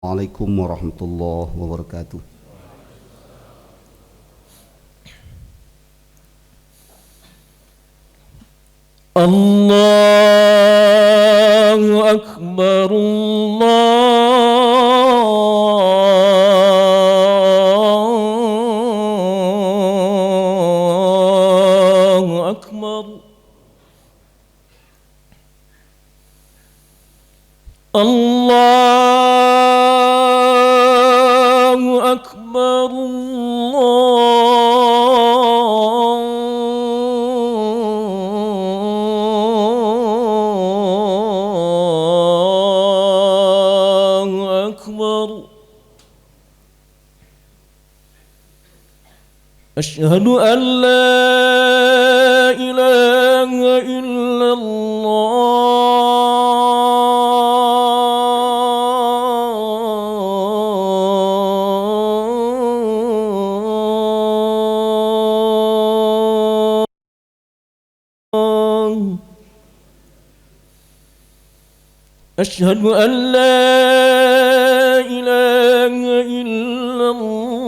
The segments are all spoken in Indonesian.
Assalamualaikum warahmatullahi wabarakatuh. Allahu Akbar, Allahu Akbar, Allahu Akbar, Allahu Akbar. أشهد أن لا إله إلا الله. أشهد أن لا إله إلا الله.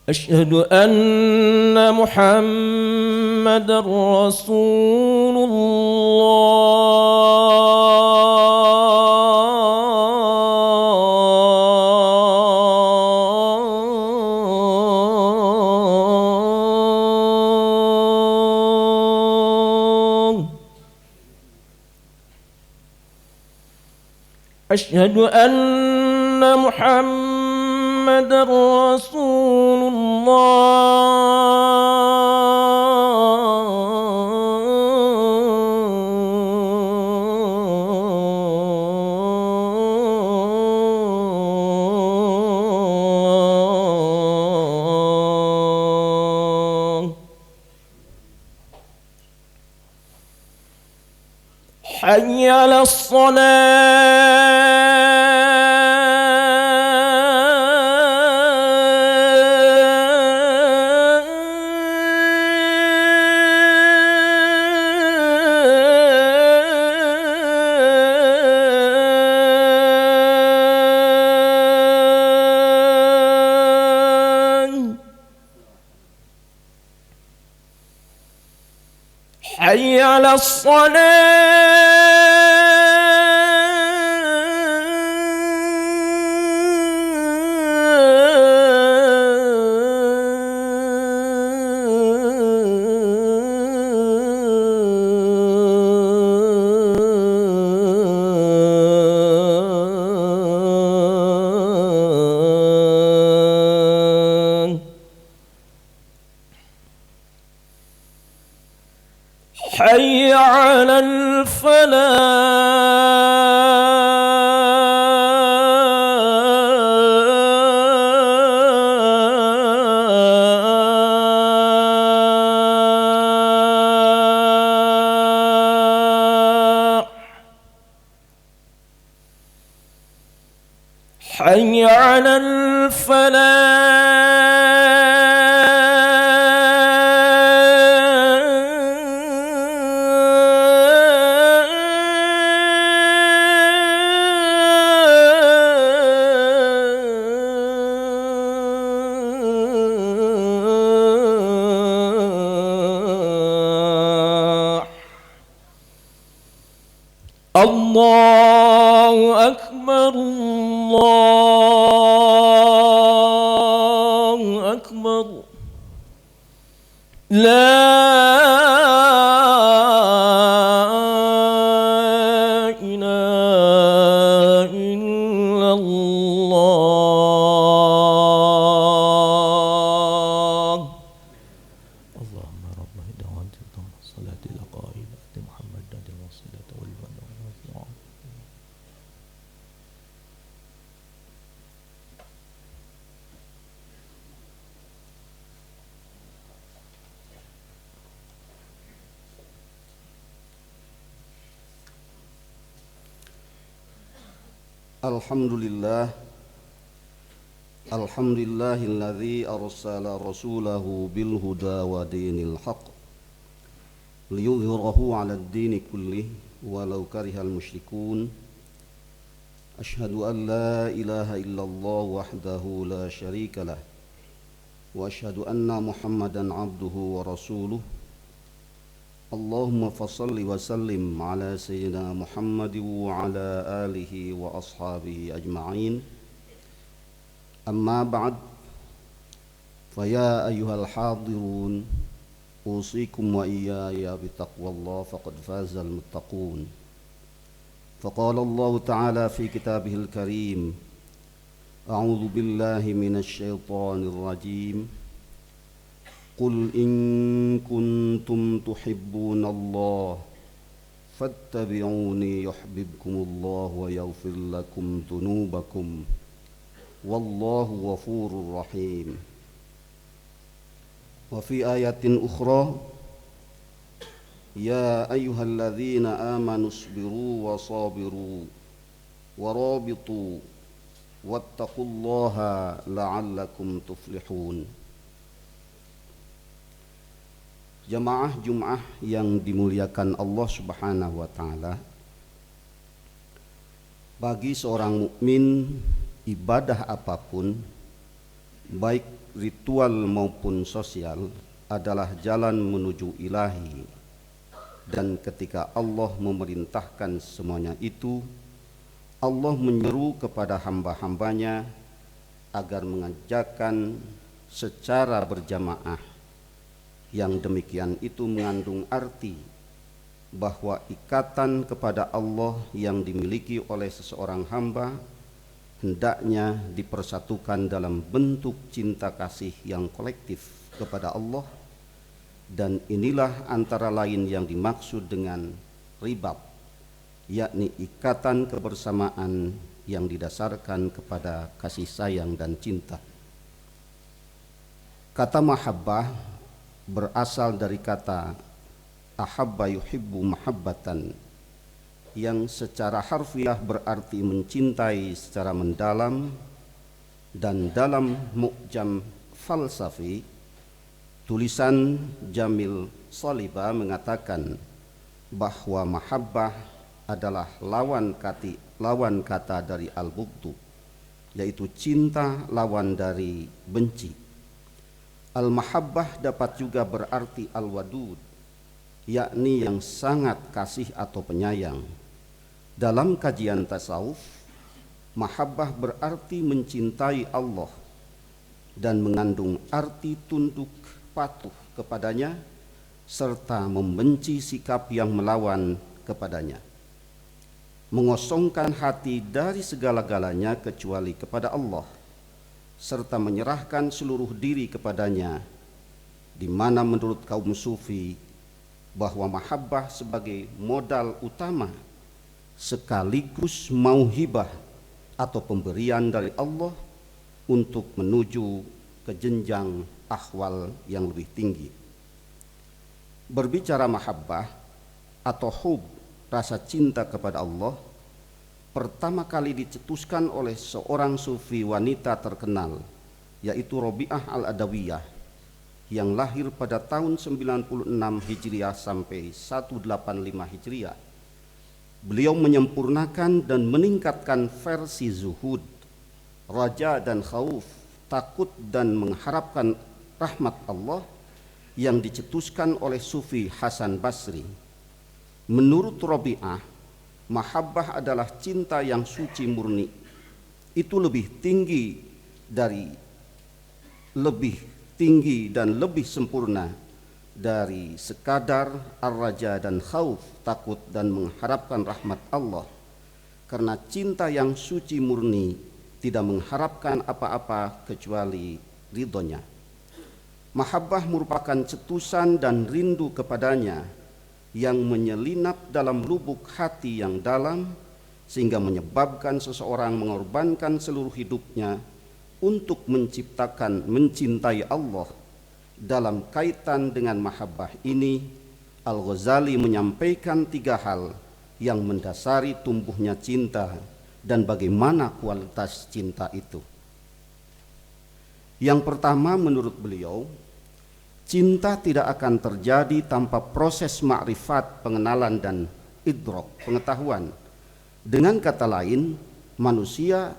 أشهد أن محمد رسول الله. أشهد أن محمد رسول الله. حي على الصلاة. حي على الصلاة. حي على الفلاح. حي على الفلاح. الله أكبر، الله أكبر. لا إله إلا الله. اللهم رب دعوة الصلاة لقائل محمد نادي الوصيلة والمنى والرفيع. Alhamdulillah. Alhamdulillahilladzi arsala rasulahu bil huda wa dinil haq liyudhhirahu 'alad dini kullih walau karihal musyrikun. Ashhadu an la ilaha illallah wahdahu la syarika lah wa ashhadu anna Muhammadan 'abduhu wa rasuluh. Allahumma fassalli wa sallim ala sayyidina Muhammadin wa ala alihi wa ashabihi ajma'in. Amma ba'd, faya ayyuhal hadirun, usikum wa iyaya bitaqwallah faqad fazal muttaqun. Faqala Allah ta'ala fi kitabihil karim, a'udhu billahi minasy syaithanir rajim. Qul in kuntum tuhibbunallaha fattabi'uni yuhibbukumullah wa yaghfir lakum dhunubakum. Wallahu ghafurur rahim. Wa fi ayatin ukhra, ya ayyuhalladzina amanu isbiru wa sabiru wa rabitu wattaqullaha la'allakum tuflihun. Jamaah Jum'ah yang dimuliakan Allah Subhanahu wa taala, bagi seorang mukmin ibadah apapun, baik ritual maupun sosial, adalah jalan menuju ilahi. Dan ketika Allah memerintahkan semuanya itu, Allah menyeru kepada hamba-hambanya agar mengajarkan secara berjamaah. Yang demikian itu mengandung arti bahwa ikatan kepada Allah yang dimiliki oleh seseorang hamba hendaknya dipersatukan dalam bentuk cinta kasih yang kolektif kepada Allah. Dan inilah antara lain yang dimaksud dengan ribat, yakni ikatan kebersamaan yang didasarkan kepada kasih sayang dan cinta. Kata mahabbah berasal dari kata ahabba yuhibbu mahabbatan, yang secara harfiah berarti mencintai secara mendalam. Dan dalam Mu'jam Falsafi, tulisan Jamil Saliba mengatakan bahwa mahabbah adalah lawan kata dari al-bughdu, yaitu cinta lawan dari benci. Al-mahabbah dapat juga berarti al-wadud, yakni yang sangat kasih atau penyayang. Dalam kajian tasawuf, mahabbah berarti mencintai Allah dan mengandung arti tunduk patuh kepadanya serta membenci sikap yang melawan kepadanya, mengosongkan hati dari segala-galanya kecuali kepada Allah, serta menyerahkan seluruh diri kepadanya, di mana menurut kaum sufi bahwa mahabbah sebagai modal utama sekaligus mauhibah atau pemberian dari Allah untuk menuju ke jenjang ahwal yang lebih tinggi. Berbicara mahabbah atau hub, rasa cinta kepada Allah, pertama kali dicetuskan oleh seorang sufi wanita terkenal, yaitu Rabi'ah al-Adawiyah, yang lahir pada tahun 96 Hijriah sampai 185 Hijriah. Beliau menyempurnakan dan meningkatkan versi zuhud, raja dan khauf, takut dan mengharapkan rahmat Allah yang dicetuskan oleh Sufi Hasan Basri. Menurut Rabi'ah, mahabbah adalah cinta yang suci murni. Itu lebih tinggi dan lebih sempurna dari sekadar ar-raja dan khauf, takut dan mengharapkan rahmat Allah. Karena cinta yang suci murni tidak mengharapkan apa-apa kecuali ridhonya. Mahabbah merupakan cetusan dan rindu kepadanya yang menyelinap dalam lubuk hati yang dalam, sehingga menyebabkan seseorang mengorbankan seluruh hidupnya untuk mencintai Allah. Dalam kaitan dengan mahabbah ini, Al-Ghazali menyampaikan 3 hal yang mendasari tumbuhnya cinta dan bagaimana kualitas cinta itu. Yang pertama, menurut beliau, cinta tidak akan terjadi tanpa proses makrifat, pengenalan dan idrok, pengetahuan. Dengan kata lain, manusia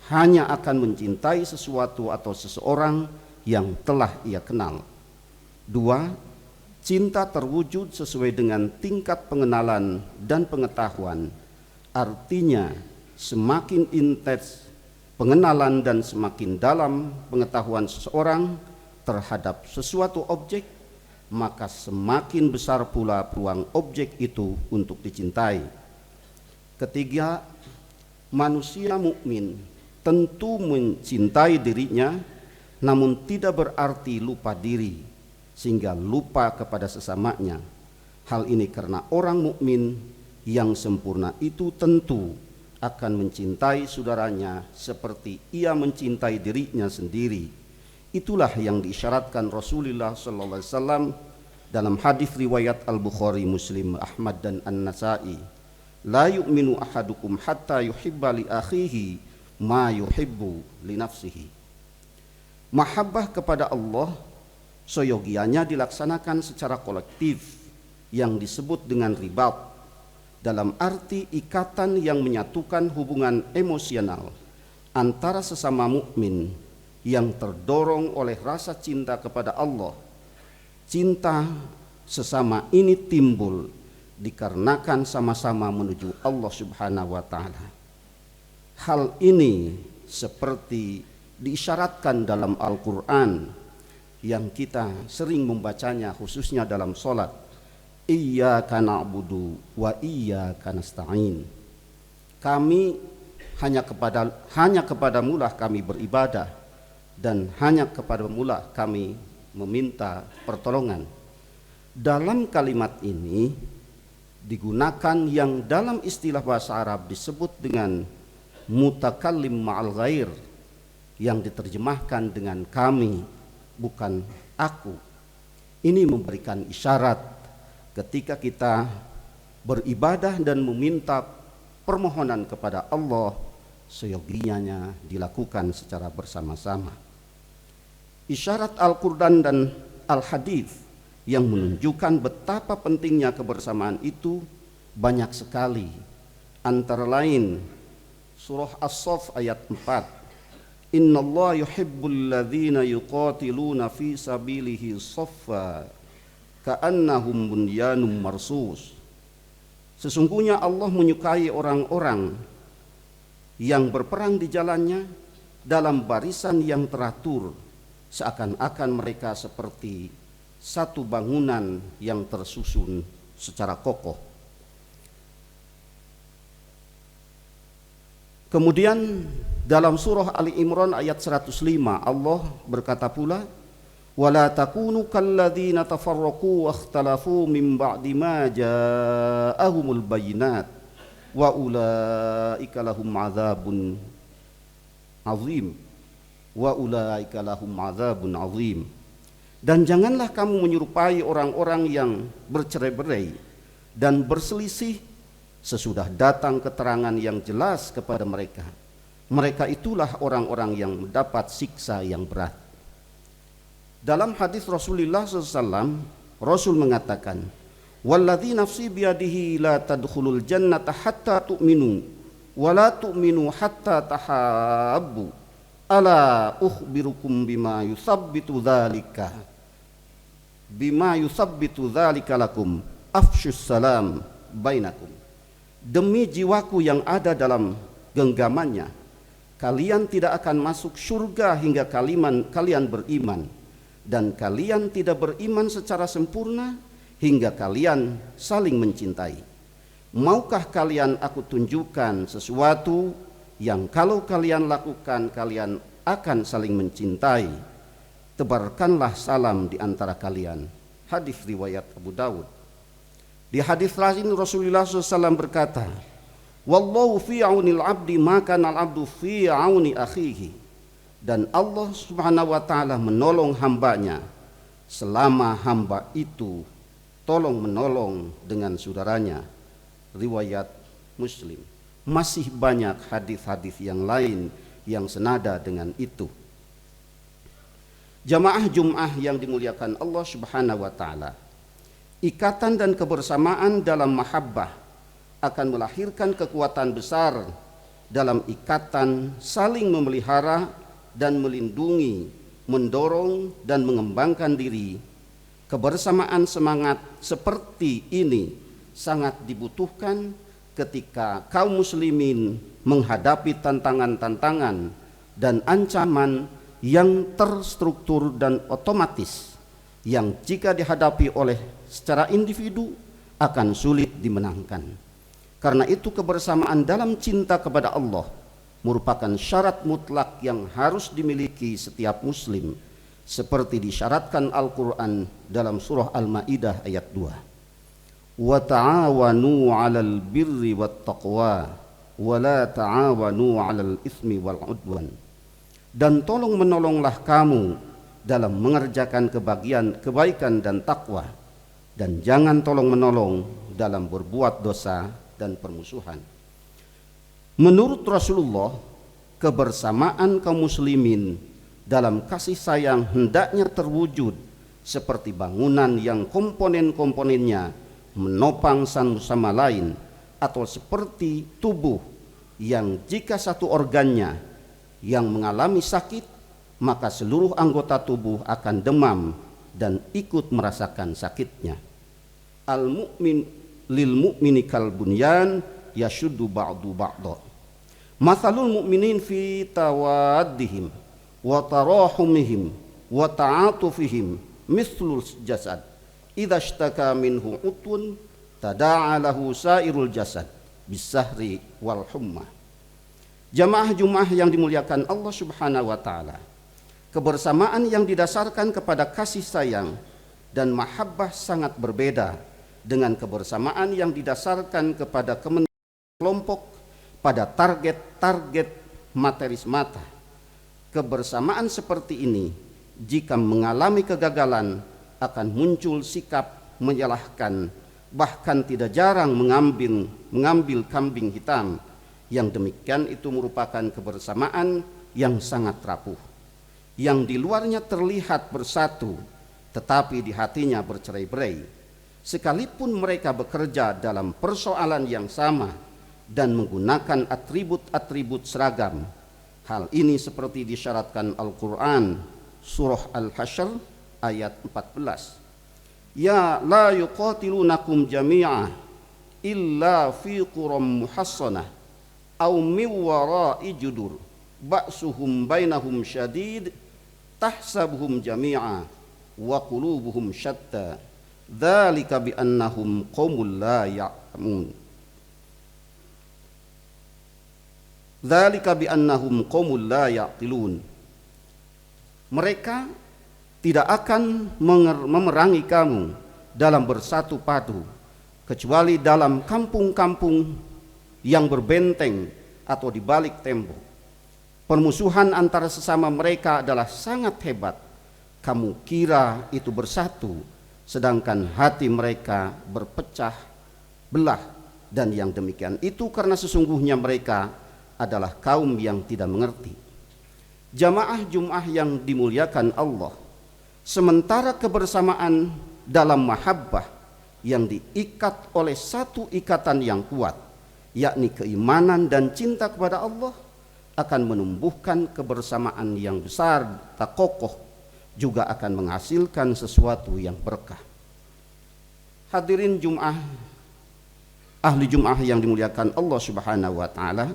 hanya akan mencintai sesuatu atau seseorang yang telah ia kenal. Dua, cinta terwujud sesuai dengan tingkat pengenalan dan pengetahuan. Artinya, semakin intens pengenalan dan semakin dalam pengetahuan seseorang terhadap sesuatu objek, maka semakin besar pula peluang objek itu untuk dicintai. Ketiga, manusia mukmin tentu mencintai dirinya, namun tidak berarti lupa diri sehingga lupa kepada sesamanya. Hal ini karena orang mukmin yang sempurna itu tentu akan mencintai saudaranya seperti ia mencintai dirinya sendiri. Itulah yang diisyaratkan Rasulullah SAW dalam hadis riwayat Al-Bukhari, Muslim, Ahmad dan An-Nasai. La yu'minu ahadukum hatta yuhibba li akhihi ma yuhibbu li nafsihi. Mahabbah kepada Allah seyogianya dilaksanakan secara kolektif yang disebut dengan ribat, dalam arti ikatan yang menyatukan hubungan emosional antara sesama mukmin yang terdorong oleh rasa cinta kepada Allah. Cinta sesama ini timbul dikarenakan sama-sama menuju Allah Subhanahu wa taala. Hal ini seperti diisyaratkan dalam Al-Qur'an yang kita sering membacanya khususnya dalam salat. Iyyaka na'budu wa iyyaka nasta'in. Kami hanya kepadamulah kami beribadah dan hanya kepadamulah kami meminta pertolongan. Dalam kalimat ini digunakan yang dalam istilah bahasa Arab disebut dengan mutakallim ma'al ghair, yang diterjemahkan dengan kami, bukan aku. Ini memberikan isyarat ketika kita beribadah dan meminta permohonan kepada Allah, seyogianya dilakukan secara bersama-sama. Isyarat Al-Quran dan Al-Hadis yang menunjukkan betapa pentingnya kebersamaan itu banyak sekali. Antara lain surah As-Saff ayat 4. Innallaha yuhibbul ladzina yuqatiluna fi sabilihi shaffa ka'annahum bunyanum marsus. Sesungguhnya Allah menyukai orang-orang yang berperang di jalannya dalam barisan yang teratur, seakan-akan mereka seperti satu bangunan yang tersusun secara kokoh. Kemudian dalam surah Ali Imran ayat 105 Allah berkata pula, wala takunu kalladzina tafarraqu wakhtalafu min ba'di ma ja'ahumul bayyinat wa ulaika lahum adzabun azim Dan janganlah kamu menyerupai orang-orang yang bercerai-berai dan berselisih sesudah datang keterangan yang jelas kepada mereka. Mereka itulah orang-orang yang mendapat siksa yang berat. Dalam hadis Rasulullah SAW, Rasul mengatakan, walladzi nafsi biyadihi la tadkhulul jannata hatta tu'minu wa la tu'minu hatta tahabbu ala ukhbirukum bima yusabbitu dzalika lakum afshus salam bainakum. Demi jiwaku yang ada dalam genggamannya, kalian tidak akan masuk surga hingga kalian beriman, dan kalian tidak beriman secara sempurna hingga kalian saling mencintai. Maukah kalian aku tunjukkan sesuatu yang kalau kalian lakukan kalian akan saling mencintai? Tebarkanlah salam di antara kalian. Hadis riwayat Abu Dawud. Di hadis lain Rasulullah SAW berkata, wallahu fi aunil abdi maka al abdu fi auni akhihi. Dan Allah Subhanahu wa taala menolong hambanya selama hamba itu tolong menolong dengan saudaranya. Riwayat Muslim. masih banyak hadis-hadis yang lain yang senada dengan itu. Jamaah Jum'ah yang dimuliakan Allah Subhanahu wa taala, ikatan dan kebersamaan dalam mahabbah akan melahirkan kekuatan besar dalam ikatan saling memelihara dan melindungi, mendorong dan mengembangkan diri. Kebersamaan semangat seperti ini sangat dibutuhkan ketika kaum muslimin menghadapi tantangan-tantangan dan ancaman yang terstruktur dan otomatis yang jika dihadapi oleh secara individu akan sulit dimenangkan. Karena itu kebersamaan dalam cinta kepada Allah merupakan syarat mutlak yang harus dimiliki setiap muslim, seperti disyaratkan Al-Quran dalam surah Al-Ma'idah ayat 2. Wa ta'awanu 'alal birri wat taqwa wa la ta'awanu 'alal itsmi wal 'udwan. Dan tolong menolonglah kamu dalam mengerjakan kebaikan dan takwa, dan jangan tolong menolong dalam berbuat dosa dan permusuhan. Menurut Rasulullah, kebersamaan kaum muslimin dalam kasih sayang hendaknya terwujud seperti bangunan yang komponen-komponennya menopang satu sama lain, atau seperti tubuh yang jika satu organnya yang mengalami sakit, maka seluruh anggota tubuh akan demam dan ikut merasakan sakitnya. Al-mu'min lil mu'mini kal bunyan yashuddu ba'du ba'da. Mathalul mu'minin fi tawaddihim wa tarahumihim wa ta'atufihim mithlul jasad idza ishtaka minhu utun tada'a lahu sairul jasad bisahri wal humma. Jamaah Jum'ah yang dimuliakan Allah Subhanahu wa taala, kebersamaan yang didasarkan kepada kasih sayang dan mahabbah sangat berbeda dengan kebersamaan yang didasarkan kepada kemenangan kelompok pada target-target materi semata. Kebersamaan seperti ini jika mengalami kegagalan akan muncul sikap menyalahkan, bahkan tidak jarang mengambil kambing hitam. Yang demikian itu merupakan kebersamaan yang sangat rapuh, yang di luarnya terlihat bersatu tetapi di hatinya bercerai-berai. Sekalipun mereka bekerja dalam persoalan yang sama dan menggunakan atribut-atribut seragam. Hal ini seperti disyaratkan Al-Quran surah Al-Hasyr ayat 14. Ya la yuqatilunakum jami'a illa fi quram muhassanah aw min wara'i judur ba'suhum bainahum syadid tahsabuhum jami'a wa qulubuhum syatta dzalika bi annahum qaumul la ya'lamun. Dzalika bi annahum qaumul la ya'qilun. Mereka tidak akan memerangi kamu dalam bersatu padu kecuali dalam kampung-kampung yang berbenteng atau di balik tembok. Permusuhan antara sesama mereka adalah sangat hebat. Kamu kira itu bersatu, sedangkan hati mereka berpecah belah, dan yang demikian itu karena sesungguhnya mereka adalah kaum yang tidak mengerti. Jamaah Jum'ah yang dimuliakan Allah, sementara kebersamaan dalam mahabbah yang diikat oleh satu ikatan yang kuat, yakni keimanan dan cinta kepada Allah, akan menumbuhkan kebersamaan yang besar tak kokoh, juga akan menghasilkan sesuatu yang berkah. Hadirin Jum'ah, ahli Jum'ah yang dimuliakan Allah Subhanahu wa taala,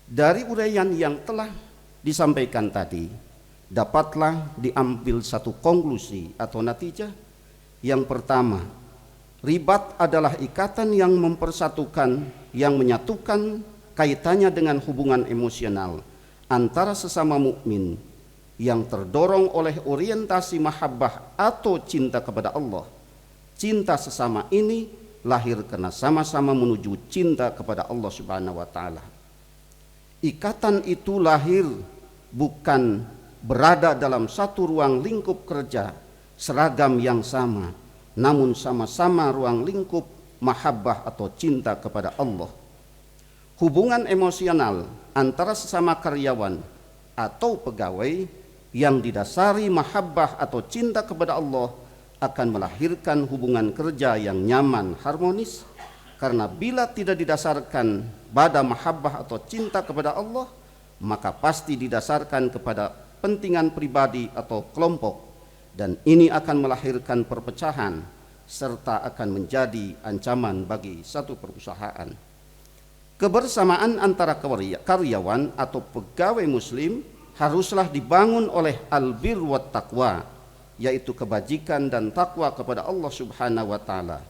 dari uraian yang telah disampaikan tadi dapatlah diambil satu konklusi atau natijah. Yang pertama, ribat adalah ikatan yang mempersatukan, yang menyatukan kaitannya dengan hubungan emosional antara sesama mukmin yang terdorong oleh orientasi mahabbah atau cinta kepada Allah. Cinta sesama ini lahir karena sama-sama menuju cinta kepada Allah Subhanahu wa taala. Ikatan itu lahir bukan berada dalam satu ruang lingkup kerja seragam yang sama, namun sama-sama ruang lingkup mahabbah atau cinta kepada Allah. Hubungan emosional antara sesama karyawan atau pegawai yang didasari mahabbah atau cinta kepada Allah akan melahirkan hubungan kerja yang nyaman, harmonis. Karena bila tidak didasarkan pada mahabbah atau cinta kepada Allah, maka pasti didasarkan kepada kepentingan pribadi atau kelompok, dan ini akan melahirkan perpecahan serta akan menjadi ancaman bagi satu perusahaan. Kebersamaan antara karyawan atau pegawai muslim haruslah dibangun oleh albir wa taqwa, yaitu kebajikan dan takwa kepada Allah Subhanahu wa taala,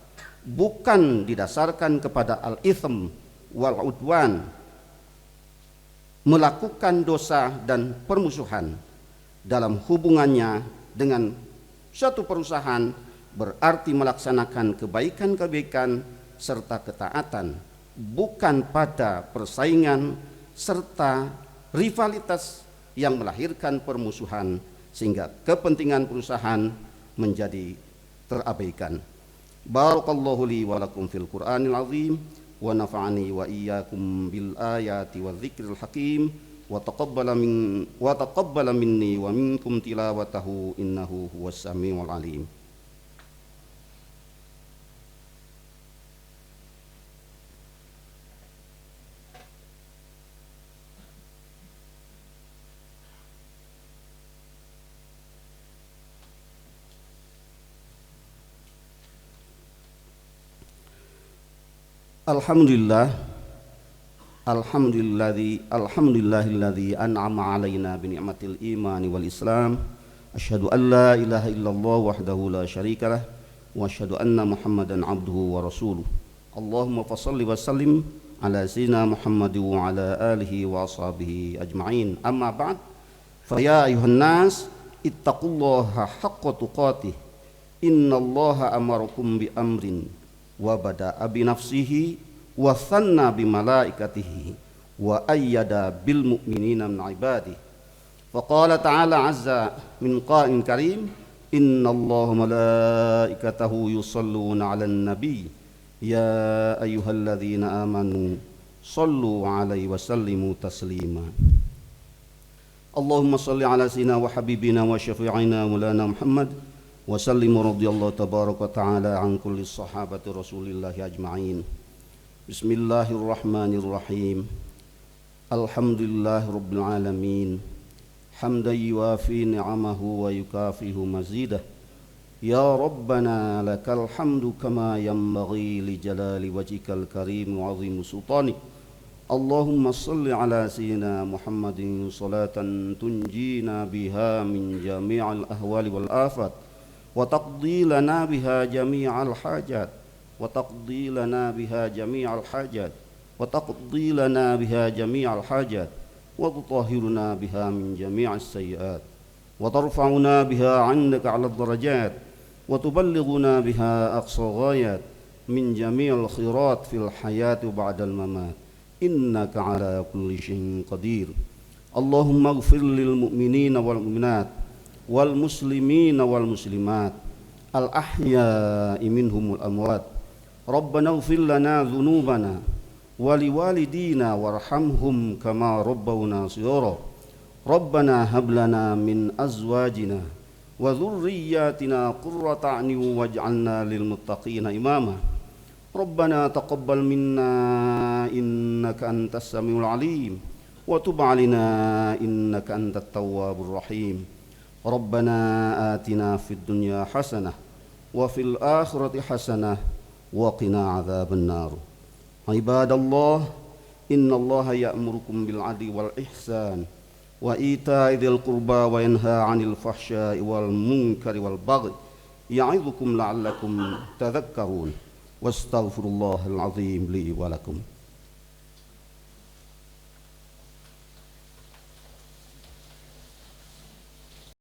bukan didasarkan kepada al-itsm wal udwan, melakukan dosa dan permusuhan. Dalam hubungannya dengan suatu perusahaan berarti melaksanakan kebaikan-kebaikan serta ketaatan, bukan pada persaingan serta rivalitas yang melahirkan permusuhan sehingga kepentingan perusahaan menjadi terabaikan. Barakallahu li wa lakum fil Qur'anil azim wa nafa'ani wa iyyakum bil ayati wa dzikril hakim wa taqabbala minni wa minkum tilawatahu innahu huwas samiul alim. Alhamdulillahilladzi an'ama alaina bi ni'matil imani wal islam. Asyhadu an la ilaha illallah wahdahu la syarikalah wa asyhadu anna Muhammadan abduhu wa rasuluh. Allahumma fashalli wa sallim ala sayyidina Muhammad wa ala alihi wa ashabihi ajma'in. Amma ba'd. Fa ya ayuhan nas ittaqullaha haqqa tuqatih. Innallaha amarakum bi amrin wa bada'a bi nafsihi wa thanna bi malaikatihi wa ayyada bil mu'minina min ibadihi. Fa qala ta'ala azza min qa'in karim, innallaha malaikatahu yusalluna 'alan nabiy ya ayyuhalladzina amanu sallu 'alaihi wa sallimu taslima. Allahumma salli 'ala sayyidina wa habibina wa syafi'ina maulana Muhammad wa sallim radhiyallahu tabaraka ta'ala an kulli sahabati Rasulillah ajma'in. Bismillahirrahmanirrahim. Alhamdulillahi rabbil alamin. Hamdan yuwafi ni'amahu wa yukafihu mazidah. Ya Rabbana lakal hamdu kama yanbaghi li jalali wajhikal karim wa 'azimi sultani. Allahumma salli ala sayyidina Muhammadin salatan tunjina biha min jami'il ahwali wal afat wa taqdi lana biha jami'al hajat وتقضي لنا بها جميع الحاجات وتقضي لنا بها جميع الحاجات وتطهرنا بها من جميع السيئات وترفعنا بها عندك على الدرجات وتبلغنا بها أقصى غايات من جميع الخيرات في الحياة وبعد الممات إنك على كل شيء قدير. اللهم اغفر للمؤمنين والمؤمنات والمسلمين والمسلمات الأحياء منهم والأموات. ربنا اغفر لنا ذنوبنا ولوالدينا وارحمهم كما ربونا صغارا. ربنا هب لنا من أزواجنا وذرياتنا قرة أعين واجعلنا للمتقين إماما. ربنا تقبل منا إنك أنت السميع العليم وتب علينا إنك أنت التواب الرحيم. ربنا آتنا في الدنيا حسنة وفي الآخرة حسنة وقنا عذاب النار. عباد الله إن الله يأمركم بالعدل والإحسان وإيتاء ذي القربى وينهى عن الفحشاء والمنكر والبغي يعظكم لعلكم تذكرون. واستغفر الله العظيم لي ولكم.